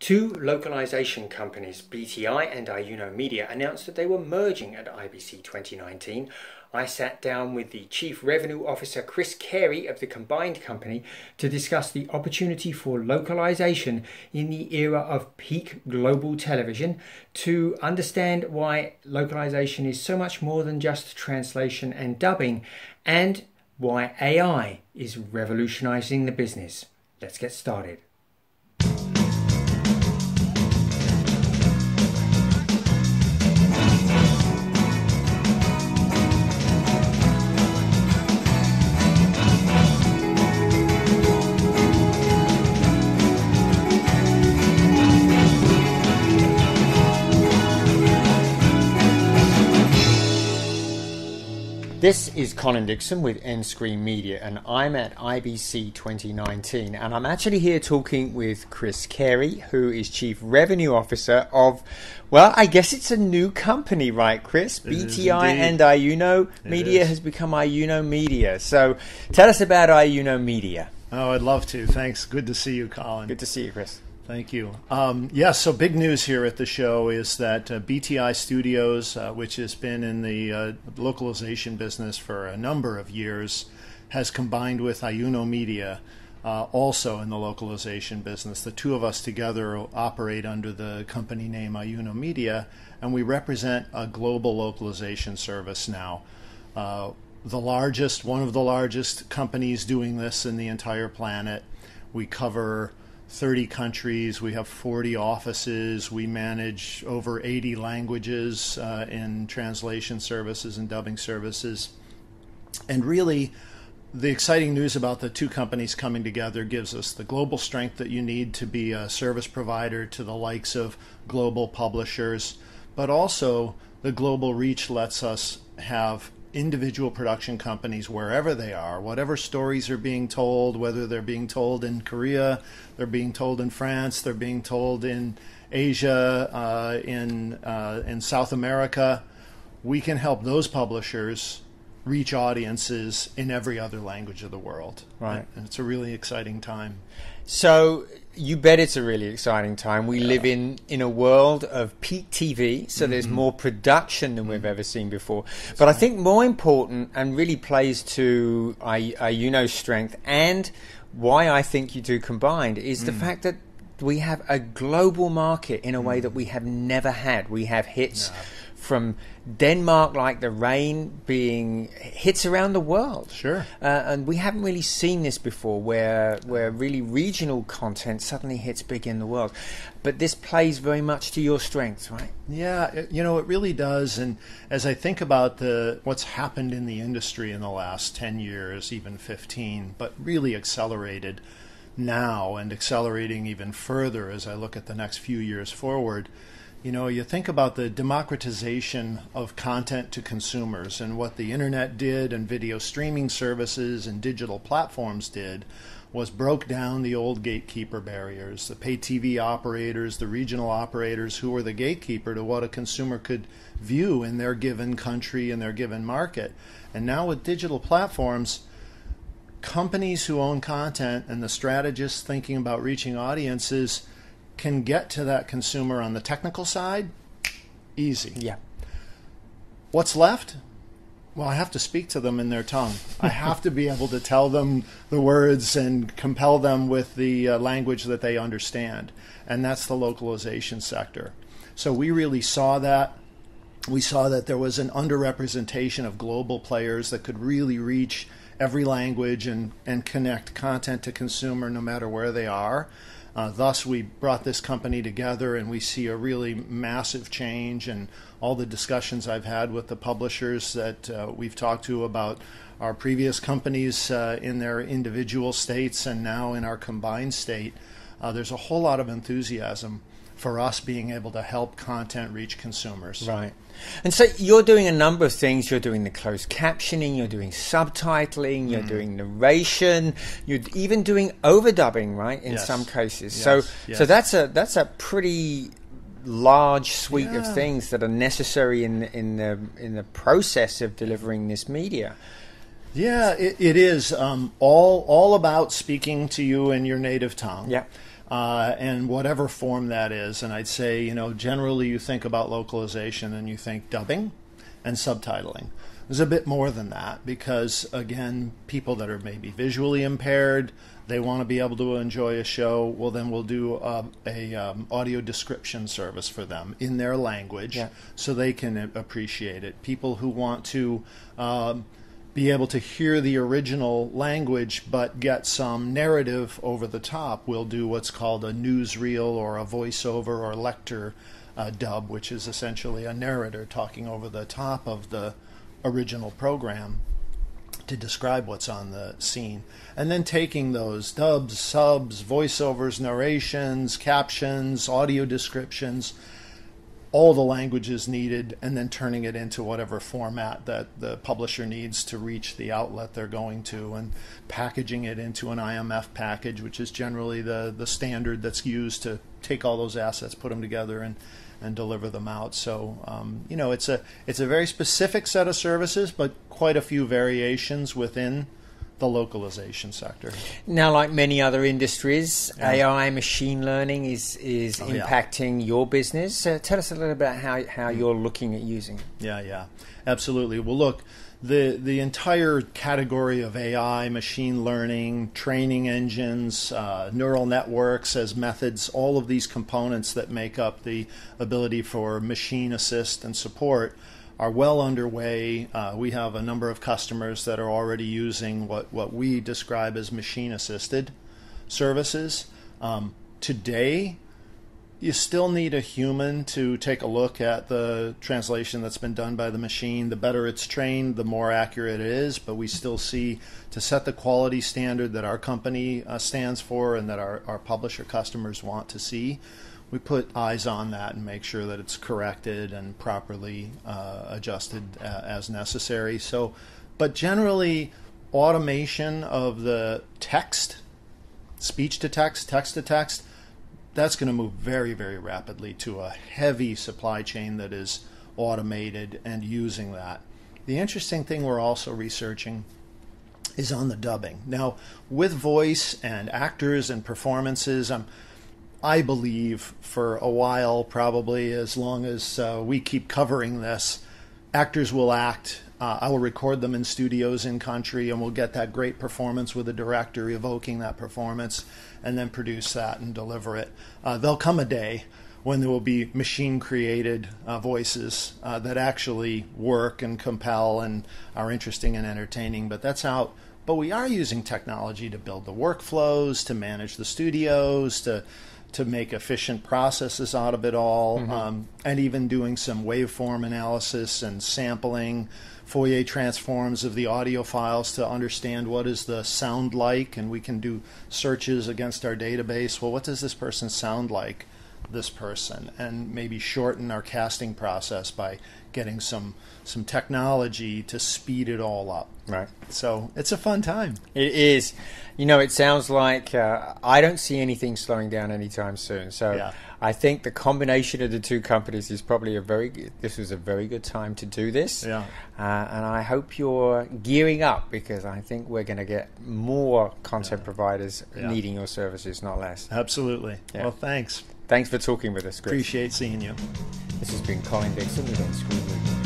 Two localization companies, BTI and iYuno Media, announced that they were merging at IBC 2019. I sat down with the Chief Revenue Officer, Chris Carey, of the combined company to discuss the opportunity for localization in the era of peak global television, to understand why localization is so much more than just translation and dubbing, and why AI is revolutionizing the business. Let's get started. This is Colin Dixon with nScreenMedia, and I'm at IBC 2019, and I'm actually here talking with Chris Carey, who is Chief Revenue Officer of, well, I guess it's a new company, right, Chris? BTI and iYuno Media has become iYuno Media. So tell us about iYuno Media. Oh, I'd love to. Thanks. Good to see you, Colin. Good to see you, Chris. Thank you. So big news here at the show is that BTI Studios, which has been in the localization business for a number of years, has combined with iYuno Media, also in the localization business. The two of us together operate under the company name iYuno Media, and we represent a global localization service now. One of the largest companies doing this in the entire planet. We cover 30 countries, we have 40 offices, we manage over 80 languages in translation services and dubbing services. And really, the exciting news about the two companies coming together gives us the global strength that you need to be a service provider to the likes of global publishers, but also the global reach lets us have individual production companies wherever they are, whatever stories are being told, whether they're being told in Korea, they're being told in France, they're being told in Asia, in South America, we can help those publishers reach audiences in every other language of the world. Right. And it's a really exciting time. So you bet it's a really exciting time. We live in a world of peak TV, so there's more production than we've ever seen before. But I think more important, and really plays to iYuno's strength, and why I think you two combined, is the fact that we have a global market in a way that we have never had. We have hits from Denmark, like The Rain, being hits around the world. Sure. And we haven't really seen this before, where really regional content suddenly hits big in the world. But this plays very much to your strengths, right? Yeah, it really does. And as I think about what's happened in the industry in the last 10 years, even 15, but really accelerated now and accelerating even further as I look at the next few years forward, you think about the democratization of content to consumers, and what the internet did and video streaming services and digital platforms did was broke down the old gatekeeper barriers, the pay TV operators, the regional operators who were the gatekeeper to what a consumer could view in their given country and their given market. And now with digital platforms, companies who own content and the strategists thinking about reaching audiences can get to that consumer on the technical side easy. Yeah. What's left? Well, I have to speak to them in their tongue. I have to be able to tell them the words and compel them with the language that they understand. And that's the localization sector. So we really saw that. We saw that there was an underrepresentation of global players that could really reach every language and connect content to consumer no matter where they are. Thus, we brought this company together, and we see a really massive change. And all the discussions I've had with the publishers that we've talked to about our previous companies in their individual states and now in our combined state, there's a whole lot of enthusiasm for us being able to help content reach consumers. Right. And so you're doing a number of things. You're doing the closed captioning, you're doing subtitling, you're doing narration, you're even doing overdubbing, right, in some cases. So that's a pretty large suite of things that are necessary in the process of delivering this media. Yeah, it is all about speaking to you in your native tongue. Yeah. and whatever form that is. And I'd say, generally you think about localization and you think dubbing and subtitling. There's a bit more than that because, again, people that are maybe visually impaired, they want to be able to enjoy a show. Well, then we'll do a audio description service for them in their language, so they can appreciate it. People who want to be able to hear the original language but get some narrative over the top, we'll do what's called a newsreel or a voiceover or lecture dub, which is essentially a narrator talking over the top of the original program to describe what's on the scene, and then taking those dubs, subs, voiceovers, narrations, captions, audio descriptions, all the languages needed, and then turning it into whatever format that the publisher needs to reach the outlet they're going to, and packaging it into an IMF package, which is generally the standard that's used to take all those assets, put them together, and deliver them out. So, it's a very specific set of services, but quite a few variations within the localization sector. Now, like many other industries, AI, machine learning is impacting your business. Tell us a little bit about how you're looking at using it. Yeah, absolutely. Well, look, the entire category of AI, machine learning, training engines, neural networks as methods, all of these components that make up the ability for machine assist and support are well underway. We have a number of customers that are already using what we describe as machine-assisted services. Today, you still need a human to take a look at the translation that's been done by the machine. The better it's trained, the more accurate it is, but we still see, to set the quality standard that our company stands for and that our publisher customers want to see, we put eyes on that and make sure that it's corrected and properly adjusted as necessary. So, but generally, automation of the text, speech to text, text to text, that's going to move very, very rapidly to a heavy supply chain that is automated and using that. The interesting thing we're also researching is on the dubbing. Now, with voice and actors and performances, I believe for a while, probably as long as we keep covering this, actors will act. I will record them in studios in country, and we'll get that great performance with a director evoking that performance, and then produce that and deliver it. There'll come a day when there will be machine-created voices that actually work and compel and are interesting and entertaining, but that's out. But we are using technology to build the workflows, to manage the studios, to make efficient processes out of it all, and even doing some waveform analysis and sampling, Fourier transforms of the audio files to understand what is the sound like, and we can do searches against our database. Well, what does this person sound like, this person? And maybe shorten our casting process by getting some technology to speed it all up. Right. So it's a fun time. It is. It sounds like I don't see anything slowing down anytime soon. So I think the combination of the two companies is probably this was a very good time to do this. Yeah. And I hope you're gearing up, because I think we're going to get more content providers needing your services, not less. Absolutely. Yeah. Well, thanks. Thanks for talking with us, Chris. Appreciate seeing you. This has been Colin Dixon with nScreenNoise.